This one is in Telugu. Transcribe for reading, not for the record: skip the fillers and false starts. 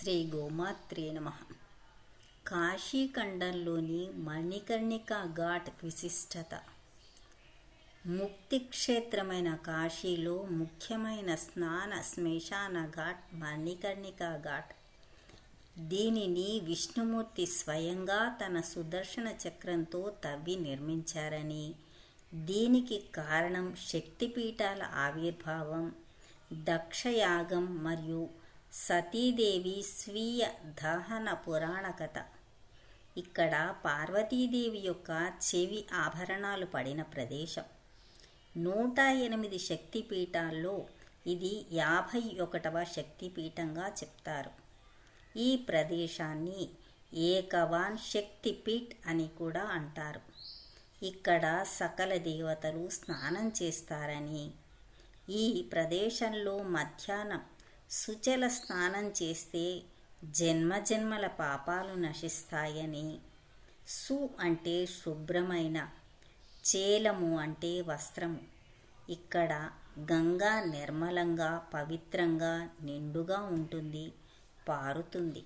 శ్రీ గోమాత్రే నమః. కాశీఖండంలోని మణికర్ణికా ఘాట్ విశిష్టత. ముక్తి క్షేత్రమైన కాశీలో ముఖ్యమైన స్నాన శ్మశాన ఘాట్ మణికర్ణికా ఘాట్. దీనిని విష్ణుమూర్తి స్వయంగా తన సుదర్శన చక్రంతో తవ్వి నిర్మించారని, దీనికి కారణం శక్తిపీఠాల ఆవిర్భావం, దక్షయాగం మరియు సతీదేవి స్వీయ దహన పురాణ కథ. ఇక్కడ పార్వతీదేవి యొక్క చెవి ఆభరణాలు పడిన ప్రదేశం. 108 శక్తిపీఠాల్లో ఇది 51వ శక్తిపీఠంగా చెప్తారు. ఈ ప్రదేశాన్ని ఏకవాన్ శక్తిపీఠ్ అని కూడా అంటారు. ఇక్కడ సకల దేవతలు స్నానం చేస్తారని, ఈ ప్రదేశంలో మధ్యాహ్నం సుజల స్నానం చేస్తే జన్మజన్మల పాపాలు నశిస్తాయని, సు అంటే శుభ్రమైన, చేలము అంటే వస్త్రము. ఇక్కడ గంగా నిర్మలంగా పవిత్రంగా నిండుగా ఉంటుంది, పారుతుంది.